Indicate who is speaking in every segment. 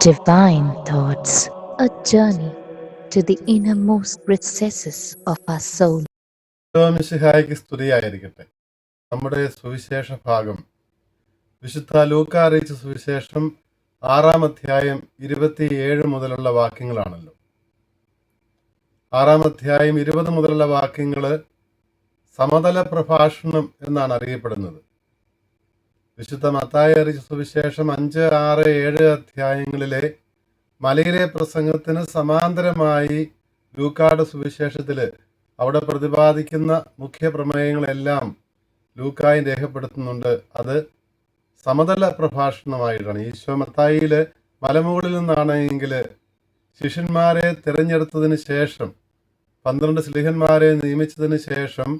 Speaker 1: Divine Thoughts, a journey to the innermost recesses of our soul.
Speaker 2: മിശിഹായ്ക്ക് സ്തുതിയായിരിക്കട്ടെ. നമ്മുടെ സുവിശേഷ ഭാഗം വിശുദ്ധ ലൂക്ക അറിയിച്ച സുവിശേഷം 6-ാം അധ്യായം 27 മുതലുള്ള വാക്യങ്ങളാണല്ലോ. 6-ാം അധ്യായം 20 മുതലുള്ള വാക്യങ്ങൾ സമതല പ്രഭാഷണം എന്നാണ് അറിയപ്പെടുന്നത്. വിശുദ്ധ മത്തായി അറിയിച്ച സുവിശേഷം 5, 6, 7 അധ്യായങ്ങളിലെ മലയിലെ പ്രസംഗത്തിന് സമാന്തരമായി ലൂക്കായുടെ സുവിശേഷത്തിൽ അവിടെ പ്രതിപാദിക്കുന്ന മുഖ്യ പ്രമേയങ്ങളെല്ലാം ലൂക്കായും രേഖപ്പെടുത്തുന്നുണ്ട്. അത് സമതല പ്രഭാഷണമായിട്ടാണ്. ഈശോ മത്തായിയിൽ മലമുകളിൽ നിന്നാണെങ്കിൽ ശിഷ്യന്മാരെ തിരഞ്ഞെടുത്തതിന് ശേഷം 12 സ്ലീഹന്മാരെ നിയമിച്ചതിന് ശേഷം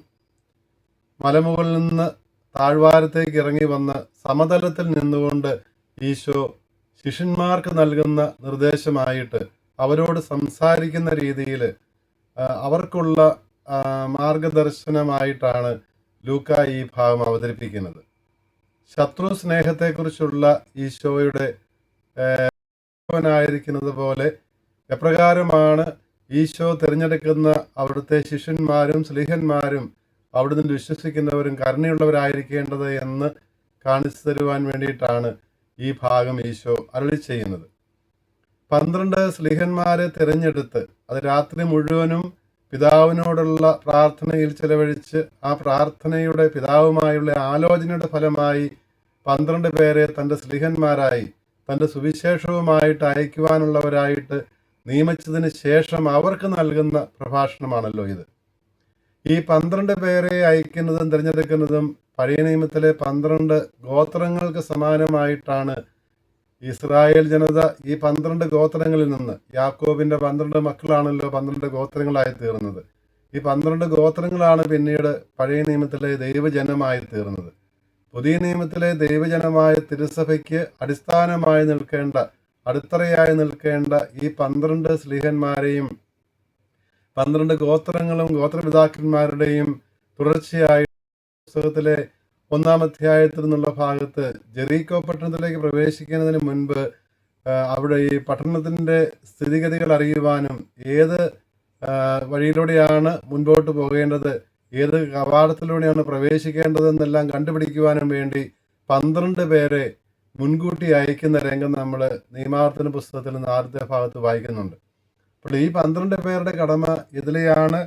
Speaker 2: മലമുകളിൽ നിന്ന് താഴ്വാരത്തേക്ക് ഇറങ്ങി വന്ന് സമതലത്തിൽ നിന്നുകൊണ്ട് ഈശോ ശിഷ്യന്മാർക്ക് നൽകുന്ന നിർദ്ദേശമായിട്ട് അവരോട് സംസാരിക്കുന്ന രീതിയിൽ അവർക്കുള്ള മാർഗദർശനമായിട്ടാണ് ലൂക്ക ഈ ഭാഗം അവതരിപ്പിക്കുന്നത്. ശത്രു സ്നേഹത്തെക്കുറിച്ചുള്ള ഈശോയുടെ ായിരിക്കുന്നത് പോലെ എപ്രകാരമാണ് ഈശോ തിരഞ്ഞെടുക്കുന്ന അവിടുത്തെ ശിഷ്യന്മാരും സ്ലീഹന്മാരും അവിടുന്ന് വിശ്വസിക്കുന്നവരും കരുണയുള്ളവരായിരിക്കേണ്ടത് എന്ന് കാണിച്ചു തരുവാൻ വേണ്ടിയിട്ടാണ് ഈ ഭാഗം ഈശോ അരുളി ചെയ്യുന്നത്. 12 സ്ലീഹന്മാരെ തിരഞ്ഞെടുത്ത് അത് രാത്രി മുഴുവനും പിതാവിനോടുള്ള പ്രാർത്ഥനയിൽ ചെലവഴിച്ച് ആ പ്രാർത്ഥനയുടെ പിതാവുമായുള്ള ആലോചനയുടെ ഫലമായി 12 പേരെ തൻ്റെ സ്ലീഹന്മാരായി തൻ്റെ സുവിശേഷവുമായിട്ട് അയക്കുവാനുള്ളവരായിട്ട് നിയമിച്ചതിന് ശേഷം അവർക്ക് നൽകുന്ന പ്രഭാഷണമാണല്ലോ ഇത്. ഈ 12 പേരെ അയക്കുന്നതും തിരഞ്ഞെടുക്കുന്നതും പഴയ നിയമത്തിലെ 12 ഗോത്രങ്ങൾക്ക് സമാനമായിട്ടാണ്. ഇസ്രായേൽ ജനത ഈ 12 ഗോത്രങ്ങളിൽ നിന്ന്, യാക്കോബിന്റെ 12 മക്കളാണല്ലോ 12 ഗോത്രങ്ങളായി തീർന്നത്. ഈ 12 ഗോത്രങ്ങളാണ് പിന്നീട് പഴയ നിയമത്തിലെ ദൈവജനമായി തീർന്നത്. പുതിയ നിയമത്തിലെ ദൈവജനമായ തിരുസഭയ്ക്ക് അടിസ്ഥാനമായി നിൽക്കേണ്ട, അടിത്തറയായി നിൽക്കേണ്ട ഈ 12 സ്ലീഹന്മാരെയും 12 ഗോത്രങ്ങളും ഗോത്രപിതാക്കന്മാരുടെയും തുടർച്ചയായി പുസ്തകത്തിലെ 1-ാം അധ്യായത്തിൽ നിന്നുള്ള ഭാഗത്ത് ജെറീക്കോ പട്ടണത്തിലേക്ക് പ്രവേശിക്കുന്നതിന് മുൻപ് അവിടെ ഈ പട്ടണത്തിൻ്റെ സ്ഥിതിഗതികൾ അറിയുവാനും ഏത് വഴിയിലൂടെയാണ് മുൻപോട്ട് പോകേണ്ടത്, ഏത് കവാടത്തിലൂടെയാണ് പ്രവേശിക്കേണ്ടതെന്നെല്ലാം കണ്ടുപിടിക്കുവാനും വേണ്ടി 12 പേരെ മുൻകൂട്ടി അയക്കുന്ന രംഗം നമ്മൾ നിയമാവർത്തന പുസ്തകത്തിൽ നിന്ന് ആദ്യത്തെ ഭാഗത്ത് വായിക്കുന്നുണ്ട്. അപ്പോൾ ഈ 12 പേരുടെ കടമ ഇതിലെയാണ്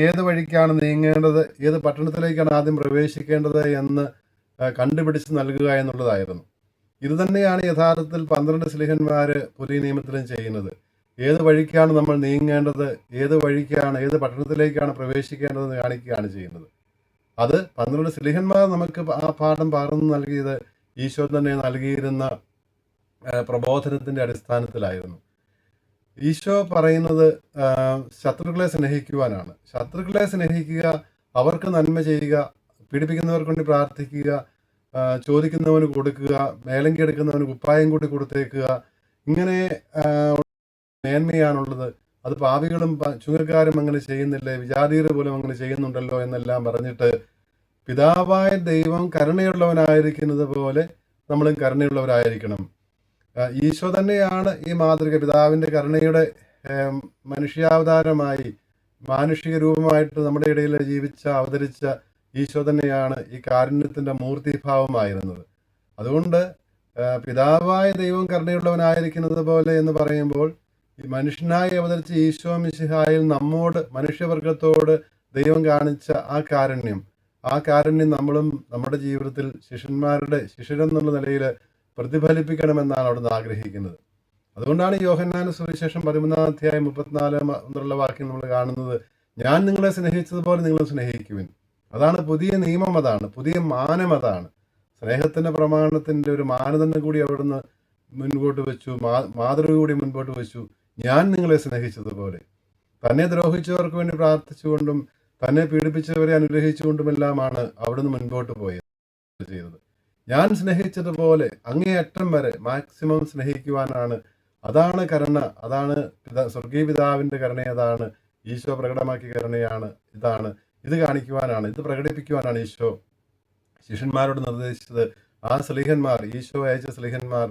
Speaker 2: ഏത് വഴിക്കാണ് നീങ്ങേണ്ടത്, ഏത് പട്ടണത്തിലേക്കാണ് ആദ്യം പ്രവേശിക്കേണ്ടത് എന്ന് കണ്ടുപിടിച്ച് നൽകുക എന്നുള്ളതായിരുന്നു. ഇത് തന്നെയാണ് യഥാർത്ഥത്തിൽ 12 സ്ലീഹന്മാർ പുതിയ നിയമത്തിലും ചെയ്യുന്നത്. ഏത് വഴിക്കാണ് നമ്മൾ നീങ്ങേണ്ടത്, ഏത് വഴിക്കാണ്, ഏത് പട്ടണത്തിലേക്കാണ് പ്രവേശിക്കേണ്ടതെന്ന് കാണിക്കുകയാണ് ചെയ്യുന്നത്. അത് 12 സ്ലീഹന്മാർ നമുക്ക് ആ പാഠം പകർന്നു നൽകിയത് ഈശോ തന്നെ നൽകിയിരുന്ന പ്രബോധനത്തിൻ്റെ അടിസ്ഥാനത്തിലായിരുന്നു. ഈശോ പറയുന്നത് ശത്രുക്കളെ സ്നേഹിക്കുവാനാണ്. ശത്രുക്കളെ സ്നേഹിക്കുക, അവർക്ക് നന്മ ചെയ്യുക, പീഡിപ്പിക്കുന്നവർക്ക് വേണ്ടി പ്രാർത്ഥിക്കുക, ചോദിക്കുന്നവന് കൊടുക്കുക, മേലങ്കി എടുക്കുന്നവന് കുപ്പായം കൂടി കൊടുത്തേക്കുക, ഇങ്ങനെ മേന്മയാണുള്ളത്. അത് പാപികളും ചുങ്കക്കാരും അങ്ങനെ ചെയ്യുന്നില്ലേ, വിജാതീയർ പോലും അങ്ങനെ ചെയ്യുന്നുണ്ടല്ലോ എന്നെല്ലാം പറഞ്ഞിട്ട് പിതാവായ ദൈവം കരുണയുള്ളവനായിരിക്കുന്നത് പോലെ നമ്മളും കരുണയുള്ളവരായിരിക്കണം. ഈശോ തന്നെയാണ് ഈ മാതൃക. പിതാവിൻ്റെ കരുണയുടെ മനുഷ്യാവതാരമായി മാനുഷിക രൂപമായിട്ട് നമ്മുടെ ഇടയിൽ അവതരിച്ച ഈശോ തന്നെയാണ് ഈ കാരുണ്യത്തിൻ്റെ മൂർത്തിഭാവമായിരുന്നത്. അതുകൊണ്ട് പിതാവായ ദൈവം കരുണയുള്ളവനായിരിക്കുന്നത് പോലെ എന്ന് പറയുമ്പോൾ ഈ മനുഷ്യനായി അവതരിച്ച ഈശോ മിശിഹായിൽ നമ്മോട്, മനുഷ്യവർഗത്തോട് ദൈവം കാണിച്ച ആ കാരുണ്യം നമ്മളും നമ്മുടെ ജീവിതത്തിൽ ശിഷ്യരെന്നുള്ള നിലയിൽ പ്രതിഫലിപ്പിക്കണമെന്നാണ് അവിടുന്ന് ആഗ്രഹിക്കുന്നത്. അതുകൊണ്ടാണ് യോഹന്നാന്റെ സുവിശേഷം 13-ാം അധ്യായം 34 മുതലുള്ള വാക്യം നമ്മൾ കാണുന്നത്, ഞാൻ നിങ്ങളെ സ്നേഹിച്ചതുപോലെ നിങ്ങളും സ്നേഹിക്കുവിൻ. അതാണ് പുതിയ നിയമം, അതാണ് പുതിയ മാനം, അതാണ് സ്നേഹത്തിൻ്റെ പ്രമാണത്തിൻ്റെ ഒരു മാനദണ്ഡം കൂടി അവിടുന്ന് മുൻപോട്ട് വെച്ചു, മാതൃക കൂടി മുൻപോട്ട് വെച്ചു. ഞാൻ നിങ്ങളെ സ്നേഹിച്ചതുപോലെ. തന്നെ ദ്രോഹിച്ചവർക്ക് വേണ്ടി പ്രാർത്ഥിച്ചുകൊണ്ടും തന്നെ പീഡിപ്പിച്ചവരെ അനുഗ്രഹിച്ചുകൊണ്ടുമെല്ലാമാണ് അവിടുന്ന് മുൻപോട്ട് ചെയ്തത്. ഞാൻ സ്നേഹിച്ചതുപോലെ അങ്ങേയറ്റം വരെ മാക്സിമം സ്നേഹിക്കുവാനാണ്. അതാണ് കരുണ, അതാണ് സ്വർഗീയ പിതാവിൻ്റെ കരുണ, അതാണ് ഈശോ പ്രകടമാക്കിയ കരുണയാണ്. ഇത് കാണിക്കുവാനാണ്, ഇത് പ്രകടിപ്പിക്കുവാനാണ് ഈശോ ശിഷ്യന്മാരോട് നിർദ്ദേശിച്ചത്. ആ സ്ലീഹന്മാർ, ഈശോ അയച്ച സ്ലീഹന്മാർ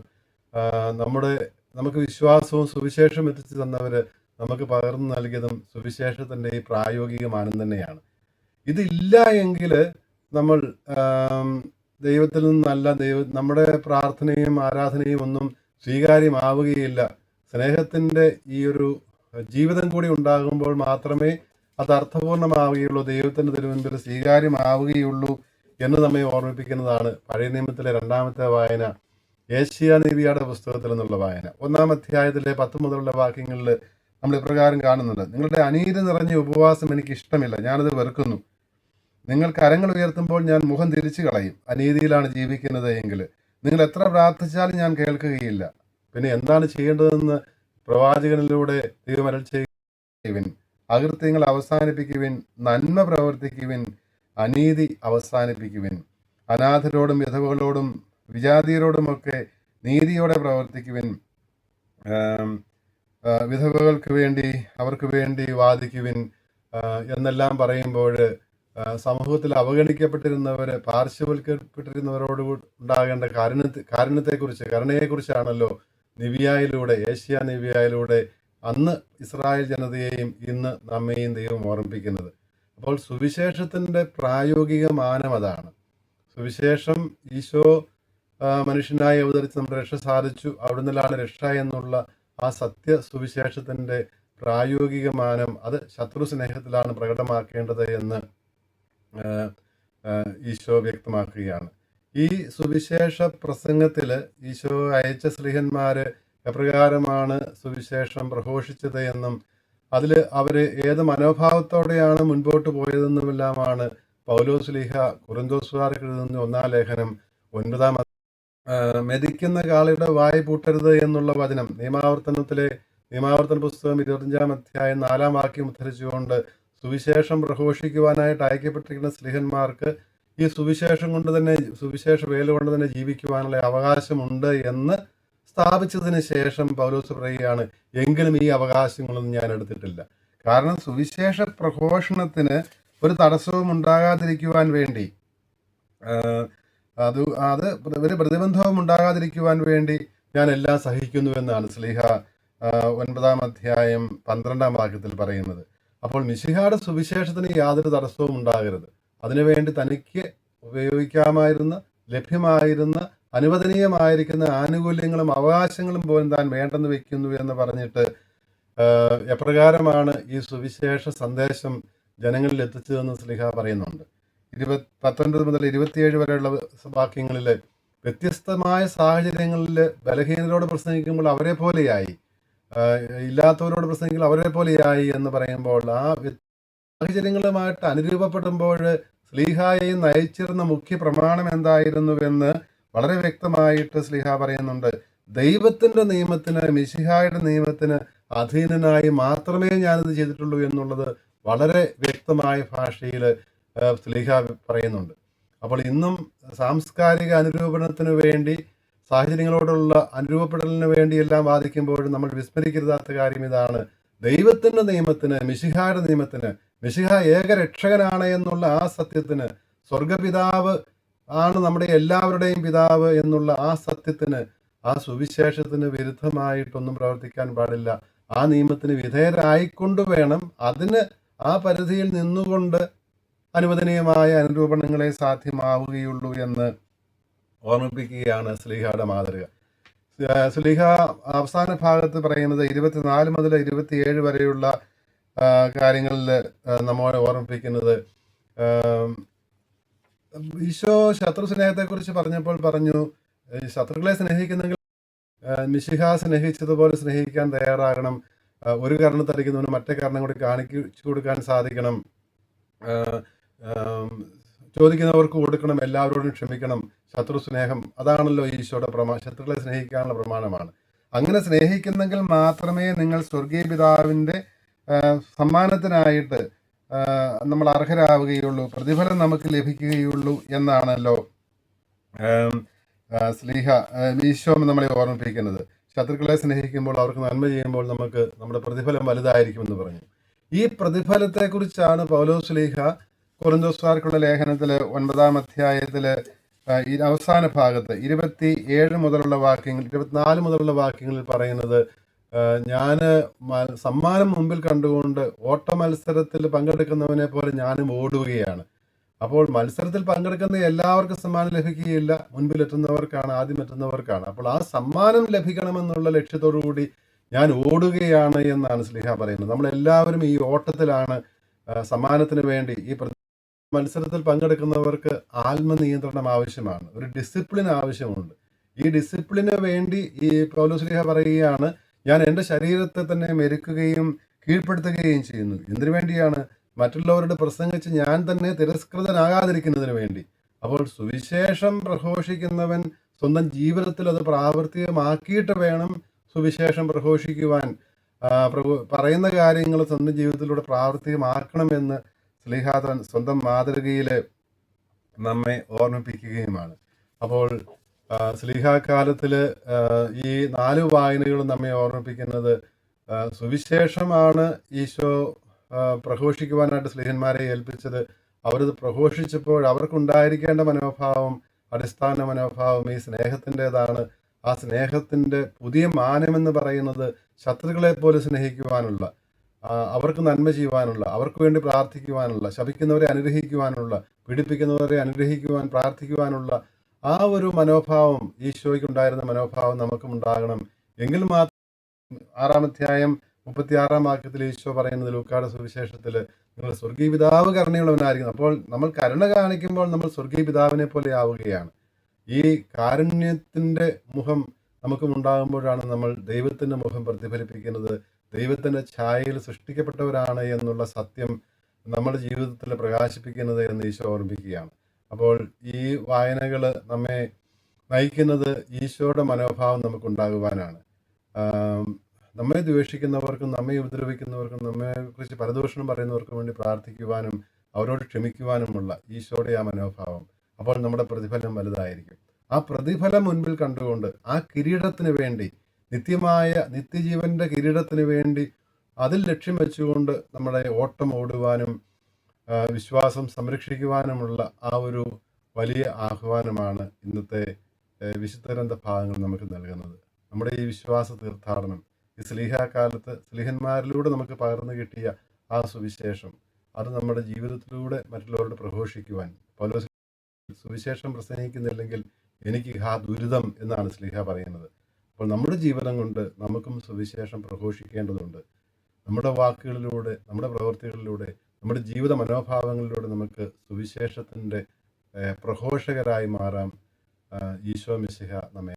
Speaker 2: നമ്മുടെ നമുക്ക് വിശ്വാസവും സുവിശേഷം എത്തിച്ചു തന്നവർ നമുക്ക് പകർന്നു നൽകിയതും സുവിശേഷത്തിൻ്റെ ഈ പ്രായോഗിക മാനം തന്നെയാണ്. ഇതില്ല എങ്കിൽ നമ്മൾ ദൈവത്തിൽ നിന്നല്ല, നമ്മുടെ പ്രാർത്ഥനയും ആരാധനയും ഒന്നും സ്വീകാര്യമാവുകയില്ല. സ്നേഹത്തിൻ്റെ ഈ ഒരു ജീവിതം കൂടി ഉണ്ടാകുമ്പോൾ മാത്രമേ അത് അർത്ഥപൂർണമാവുകയുള്ളൂ, ദൈവത്തിൻ്റെ തിരുമുൻപിൽ സ്വീകാര്യമാവുകയുള്ളൂ എന്ന് നമ്മെ ഓർമ്മിപ്പിക്കുന്നതാണ് പഴയ നിയമത്തിലെ 2ാമത്തെ വായന, ഏശയ്യാ നബിയുടെ പുസ്തകത്തിൽ നിന്നുള്ള വായന. 1-ാം അധ്യായത്തിലെ 10 മുതലുള്ള വാക്യങ്ങളിൽ നമ്മൾ ഇപ്രകാരം കാണുന്നുണ്ട്: നിങ്ങളുടെ അനീതി നിറഞ്ഞ ഉപവാസം എനിക്ക് ഇഷ്ടമില്ല, ഞാനത് വെറുക്കുന്നു. നിങ്ങൾ കരങ്ങൾ ഉയർത്തുമ്പോൾ ഞാൻ മുഖം തിരിച്ചു കളയും. അനീതിയിലാണ് ജീവിക്കുന്നത് എങ്കിൽ നിങ്ങൾ എത്ര പ്രാർത്ഥിച്ചാലും ഞാൻ കേൾക്കുകയില്ല. പിന്നെ എന്താണ് ചെയ്യേണ്ടതെന്ന് പ്രവാചകനിലൂടെ ദൈവം അരുളി ചെയ്യുവിൻ. അകൃത്യങ്ങൾ അവസാനിപ്പിക്കുവിൻ, നന്മ പ്രവർത്തിക്കുവിൻ, അനീതി അവസാനിപ്പിക്കുവിൻ. അനാഥരോടും വിധവകളോടും വിജാതീയരോടുമൊക്കെ നീതിയോടെ പ്രവർത്തിക്കുവിൻ. വിധവകൾക്ക് വേണ്ടി, അവർക്ക് വേണ്ടി വാദിക്കുവിൻ എന്നെല്ലാം പറയുമ്പോൾ സമൂഹത്തിൽ അവഗണിക്കപ്പെട്ടിരുന്നവർ, പാർശ്വവൽക്കപ്പെട്ടിരുന്നവരോട് ഉണ്ടാകേണ്ട കരുണയെക്കുറിച്ചാണല്ലോ നിബിയായിലൂടെ, ഏശയ്യാ നിബിയായിലൂടെ അന്ന് ഇസ്രായേൽ ജനതയെയും ഇന്ന് നമ്മെയും ദൈവം ഓർമ്മിപ്പിക്കുന്നത്. അപ്പോൾ സുവിശേഷത്തിൻ്റെ പ്രായോഗിക മാനം അതാണ്. സുവിശേഷം, ഈശോ മനുഷ്യനായി അവതരിച്ച് നമ്മുടെ രക്ഷ സാധിച്ചു, അവിടുന്നല്ലാണ് രക്ഷ എന്നുള്ള ആ സത്യ സുവിശേഷത്തിൻ്റെ പ്രായോഗിക മാനം അത് ശത്രു സ്നേഹത്തിലാണ് പ്രകടമാക്കേണ്ടത് എന്ന് ഈശോ വ്യക്തമാക്കുകയാണ്. ഈ സുവിശേഷ പ്രസംഗത്തിൽ ഈശോ അയച്ച സ്ലീഹന്മാർ എപ്രകാരമാണ് സുവിശേഷം പ്രഘോഷിച്ചത് എന്നും അതിൽ അവർ ഏത് മനോഭാവത്തോടെയാണ് മുൻപോട്ട് പോയതെന്നുമെല്ലാമാണ് പൗലോസ് ശ്ലീഹ കൊരിന്തോസുകാർക്ക് എഴുതുന്ന 1-ാം ലേഖനം 9-ാം മെതിക്കുന്ന കാളയുടെ വായ പൂട്ടരുത് എന്നുള്ള വചനം നിയമാവർത്തന പുസ്തകം 25-ാം അധ്യായം 4-ാം വാക്യം ഉദ്ധരിച്ചുകൊണ്ട് സുവിശേഷം പ്രഘോഷിക്കുവാനായിട്ട് അയക്കപ്പെട്ടിരിക്കുന്ന സ്ലീഹന്മാർക്ക് ഈ സുവിശേഷ വേല കൊണ്ട് തന്നെ ജീവിക്കുവാനുള്ള അവകാശമുണ്ട് എന്ന് സ്ഥാപിച്ചതിന് ശേഷം പൗലോസ് പറയുകയാണ്, എങ്കിലും ഈ അവകാശങ്ങളൊന്നും ഞാൻ എടുത്തിട്ടില്ല. കാരണം സുവിശേഷ പ്രഘോഷണത്തിന് ഒരു തടസ്സവും ഉണ്ടാകാതിരിക്കുവാൻ വേണ്ടി, അത് ഒരു പ്രതിബന്ധവും ഉണ്ടാകാതിരിക്കുവാൻ വേണ്ടി ഞാൻ എല്ലാം സഹിക്കുന്നുവെന്നാണ് ശ്ലീഹ 9-ാം അധ്യായം 12-ാം വാക്യത്തിൽ പറയുന്നത്. അപ്പോൾ മിശിഹായുടെ സുവിശേഷത്തിന് യാതൊരു തടസ്സവും ഉണ്ടാകരുത്. അതിനുവേണ്ടി തനിക്ക് ഉപയോഗിക്കാമായിരുന്ന, ലഭ്യമായിരുന്ന, അനുവദനീയമായിരിക്കുന്ന ആനുകൂല്യങ്ങളും അവകാശങ്ങളും പോലും താൻ വേണ്ടെന്ന് വെക്കുന്നു എന്ന് പറഞ്ഞിട്ട് എപ്രകാരമാണ് ഈ സുവിശേഷ സന്ദേശം ജനങ്ങളിൽ എത്തിച്ചതെന്ന് ശ്ലീഹ പറയുന്നുണ്ട്. 19 മുതൽ 27 വരെയുള്ള വാക്യങ്ങളിൽ വ്യത്യസ്തമായ സാഹചര്യങ്ങളിൽ ബലഹീനരോട് പ്രസംഗിക്കുമ്പോൾ അവരെ പോലെയായി, ഇല്ലാത്തവരോട് പ്രസംഗിക്കുമ്പോൾ അവരെ പോലെയായി എന്ന് പറയുമ്പോൾ ആ സാഹചര്യങ്ങളുമായിട്ട് അനുരൂപപ്പെടുമ്പോൾ ശ്ലീഹായെയും നയിച്ചിരുന്ന മുഖ്യ പ്രമാണം എന്തായിരുന്നുവെന്ന് വളരെ വ്യക്തമായിട്ട് ശ്ലീഹ പറയുന്നുണ്ട്. ദൈവത്തിൻ്റെ നിയമത്തിന്, മിശിഹായുടെ നിയമത്തിന് അധീനനായി മാത്രമേ ഞാനിത് ചെയ്തിട്ടുള്ളൂ എന്നുള്ളത് വളരെ വ്യക്തമായ ഭാഷയിൽ ശ്ലീഹ പറയുന്നുണ്ട്. അപ്പോൾ ഇന്നും സാംസ്കാരിക അനുരൂപണത്തിന് വേണ്ടി, സാഹചര്യങ്ങളോടുള്ള അനുരൂപപ്പെടലിന് വേണ്ടിയെല്ലാം വാദിക്കുമ്പോഴും നമ്മൾ വിസ്മരിക്കരുതാത്ത കാര്യം ഇതാണ്: ദൈവത്തിൻ്റെ നിയമത്തിന്, മിശിഹായുടെ നിയമത്തിന്, മിശിഹ ഏകരക്ഷകനാണ് എന്നുള്ള ആ സത്യത്തിന്, സ്വർഗപിതാവ് ആണ് നമ്മുടെ എല്ലാവരുടെയും പിതാവ് എന്നുള്ള ആ സത്യത്തിന്, ആ സുവിശേഷത്തിന് വിരുദ്ധമായിട്ടൊന്നും പ്രവർത്തിക്കാൻ പാടില്ല. ആ നിയമത്തിന് വിധേയരായിക്കൊണ്ട് വേണം, അതിന് ആ പരിധിയിൽ നിന്നുകൊണ്ട് അനുവദനീയമായ അനുരൂപണങ്ങളെ സാധ്യമാവുകയുള്ളൂ എന്ന് ഓർമ്മിപ്പിക്കുകയാണ് ശ്ലീഹയുടെ മാതൃക. ശ്ലീഹ അവസാന ഭാഗത്ത് പറയുന്നത് 24 മുതൽ 27 വരെയുള്ള കാര്യങ്ങളിൽ നമ്മെ ഓർമ്മിപ്പിക്കുന്നത്, ഈശോ ശത്രു സ്നേഹത്തെക്കുറിച്ച് പറഞ്ഞപ്പോൾ പറഞ്ഞു, ശത്രുക്കളെ സ്നേഹിക്കുന്നെങ്കിൽ മിശിഹ സ്നേഹിച്ചതുപോലെ സ്നേഹിക്കാൻ തയ്യാറാകണം. ഒരു കാരണത്തടിക്കുന്നവന് മറ്റേ കാരണം കൂടി കാണിച്ചു കൊടുക്കാൻ സാധിക്കണം. ചോദിക്കുന്നവർക്ക് കൊടുക്കണം, എല്ലാവരോടും ക്ഷമിക്കണം. ശത്രു സ്നേഹം അതാണല്ലോ ഈശോയുടെ ശത്രുക്കളെ സ്നേഹിക്കാനുള്ള പ്രമാണമാണ്. അങ്ങനെ സ്നേഹിക്കുന്നെങ്കിൽ മാത്രമേ നിങ്ങൾ സ്വർഗീയ പിതാവിൻ്റെ സമ്മാനത്തിനായിട്ട് നമ്മൾ അർഹരാവുകയുള്ളൂ, പ്രതിഫലം നമുക്ക് ലഭിക്കുകയുള്ളൂ എന്നാണല്ലോ ശ്ലീഹ ഈശോ നമ്മളെ ഓർമ്മിപ്പിക്കുന്നത്. ശത്രുക്കളെ സ്നേഹിക്കുമ്പോൾ, അവർക്ക് നന്മ ചെയ്യുമ്പോൾ നമുക്ക് നമ്മുടെ പ്രതിഫലം വലുതായിരിക്കുമെന്ന് പറഞ്ഞു. ഈ പ്രതിഫലത്തെക്കുറിച്ചാണ് പൗലോസ് ശ്ലീഹ കൊരിന്തോസ്കാർക്കുള്ള ലേഖനത്തിൽ 9-ാം അധ്യായത്തിൽ ഈ അവസാന ഭാഗത്ത് 27 മുതലുള്ള വാക്യങ്ങൾ, 24 മുതലുള്ള വാക്യങ്ങളിൽ പറയുന്നത്, ഞാൻ സമ്മാനം മുമ്പിൽ കണ്ടുകൊണ്ട് ഓട്ട മത്സരത്തിൽ പങ്കെടുക്കുന്നവനെ പോലെ ഞാനും ഓടുകയാണ്. അപ്പോൾ മത്സരത്തിൽ പങ്കെടുക്കുന്ന എല്ലാവർക്കും സമ്മാനം ലഭിക്കുകയില്ല. മുൻപിലെത്തുന്നവർക്കാണ്, ആദ്യം എത്തുന്നവർക്കാണ്. അപ്പോൾ ആ സമ്മാനം ലഭിക്കണമെന്നുള്ള ലക്ഷ്യത്തോടു കൂടി ഞാൻ ഓടുകയാണ് എന്നാണ് ശ്ലീഹ പറയുന്നത്. നമ്മളെല്ലാവരും ഈ ഓട്ടത്തിലാണ്. സമ്മാനത്തിന് വേണ്ടി ഈ മത്സരത്തിൽ പങ്കെടുക്കുന്നവർക്ക് ആത്മനിയന്ത്രണം ആവശ്യമാണ്, ഒരു ഡിസിപ്ലിൻ ആവശ്യമുണ്ട്. ഈ ഡിസിപ്ലിന് വേണ്ടി ഈ പൗലോസ് ശ്ലീഹ പറയുകയാണ്, ഞാൻ എൻ്റെ ശരീരത്തെ തന്നെ മെരുക്കുകയും കീഴ്പ്പെടുത്തുകയും ചെയ്യുന്നു. എന്തിനു വേണ്ടിയാണ്? മറ്റുള്ളവരോട് പ്രസംഗിച്ച് ഞാൻ തന്നെ തിരസ്കൃതനാകാതിരിക്കുന്നതിന് വേണ്ടി. അപ്പോൾ സുവിശേഷം പ്രഘോഷിക്കുന്നവൻ സ്വന്തം ജീവിതത്തിൽ അത് പ്രാവർത്തികമാക്കിയിട്ട് വേണം സുവിശേഷം പ്രഘോഷിക്കുവാൻ. പറയുന്ന കാര്യങ്ങൾ സ്വന്തം ജീവിതത്തിലൂടെ പ്രാവർത്തികമാക്കണമെന്ന് ശ്ലീഹാതൻ സ്വന്തം മാതൃകയിൽ നമ്മെ ഓർമ്മിപ്പിക്കുകയുമാണ്. അപ്പോൾ ശ്ലീഹാകാലത്തിൽ ഈ 4 വായനകളും നമ്മെ ഓർമ്മിപ്പിക്കുന്നത് സുവിശേഷമാണ് ഈശോ പ്രഘോഷിക്കുവാനായിട്ട് സ്ലീഹന്മാരെ ഏൽപ്പിച്ചത്. അവരത് പ്രഘോഷിച്ചപ്പോൾ അവർക്കുണ്ടായിരിക്കേണ്ട മനോഭാവം, അടിസ്ഥാന മനോഭാവം ഈ സ്നേഹത്തിൻ്റെതാണ്. ആ സ്നേഹത്തിൻ്റെ പുതിയ മാനമെന്ന് പറയുന്നത് ശത്രുക്കളെ പോലെ സ്നേഹിക്കുവാനുള്ള, അവർക്ക് നന്മ ചെയ്യുവാനുള്ള, അവർക്ക് വേണ്ടി പ്രാർത്ഥിക്കുവാനുള്ള, ശപിക്കുന്നവരെ അനുഗ്രഹിക്കുവാനുള്ള, പീഡിപ്പിക്കുന്നവരെ അനുഗ്രഹിക്കുവാൻ പ്രാർത്ഥിക്കുവാനുള്ള ആ ഒരു മനോഭാവം, ഈശോയ്ക്കുണ്ടായിരുന്ന മനോഭാവം നമുക്കും ഉണ്ടാകണം. എങ്കിൽ മാത്രം 6-ാം അധ്യായം 36-ാം വാക്യത്തിൽ ഈശോ പറയുന്നത്, ലൂക്കായുടെ സുവിശേഷത്തിൽ, നിങ്ങൾ സ്വർഗീയ പിതാവ് കരുണയുള്ളവനായിരിക്കും. അപ്പോൾ നമ്മൾ കരുണ കാണിക്കുമ്പോൾ നമ്മൾ സ്വർഗീയ പിതാവിനെ പോലെ ആവുകയാണ്. ഈ കാരുണ്യത്തിൻ്റെ മുഖം നമുക്കും ഉണ്ടാകുമ്പോഴാണ് നമ്മൾ ദൈവത്തിൻ്റെ മുഖം പ്രതിഫലിപ്പിക്കുന്നത്. ദൈവത്തിൻ്റെ ഛായയിൽ സൃഷ്ടിക്കപ്പെട്ടവരാണ് എന്നുള്ള സത്യം നമ്മുടെ ജീവിതത്തിൽ പ്രകാശിപ്പിക്കുന്നത് എന്ന് ഈശോ ഓർമ്മിപ്പിക്കുകയാണ്. അപ്പോൾ ഈ വായനകൾ നമ്മെ നയിക്കുന്നത് ഈശോയുടെ മനോഭാവം നമുക്കുണ്ടാകുവാനാണ്. നമ്മെ ദ്വേഷിക്കുന്നവർക്കും നമ്മെ ഉപദ്രവിക്കുന്നവർക്കും നമ്മെക്കുറിച്ച് പരദൂഷണം പറയുന്നവർക്കും വേണ്ടി പ്രാർത്ഥിക്കുവാനും അവരോട് ക്ഷമിക്കുവാനുമുള്ള ഈശോയുടെ ആ മനോഭാവം, അപ്പോൾ നമ്മുടെ പ്രതിഫലം വലുതായിരിക്കും. ആ പ്രതിഫലം മുൻപിൽ കണ്ടുകൊണ്ട് ആ കിരീടത്തിന് വേണ്ടി, നിത്യജീവന്റെ കിരീടത്തിന് വേണ്ടി അതിൽ ലക്ഷ്യം വെച്ചുകൊണ്ട് നമ്മുടെ ഓട്ടം ഓടുവാനും വിശ്വാസം സംരക്ഷിക്കുവാനുമുള്ള ആ ഒരു വലിയ ആഹ്വാനമാണ് ഇന്നത്തെ വിശുദ്ധ ഗ്രന്ഥ ഭാഗങ്ങൾ നമുക്ക് നൽകുന്നത്. നമ്മുടെ ഈ വിശ്വാസ തീർത്ഥാടനം, ഈ സ്ലീഹാകാലത്ത് സ്ലീഹന്മാരിലൂടെ നമുക്ക് പകർന്നു കിട്ടിയ ആ സുവിശേഷം, അത് നമ്മുടെ ജീവിതത്തിലൂടെ മറ്റുള്ളവരോട് പ്രഘോഷിക്കുവാൻ, പൗലോസ് സുവിശേഷം പ്രസംഗിക്കുന്നില്ലെങ്കിൽ എനിക്ക് ദുരിതം എന്നാണ് ശ്ലീഹ പറയുന്നത്. അപ്പോൾ നമ്മുടെ ജീവിതം കൊണ്ട് നമുക്കും സുവിശേഷം പ്രഘോഷിക്കേണ്ടതുണ്ട്. നമ്മുടെ വാക്കുകളിലൂടെ, നമ്മുടെ പ്രവൃത്തികളിലൂടെ, നമ്മുടെ ജീവിത മനോഭാവങ്ങളിലൂടെ നമുക്ക് സുവിശേഷത്തിൻ്റെ പ്രഘോഷകരായി മാറാം. ഈശോ മിശിഹ നമ്മെ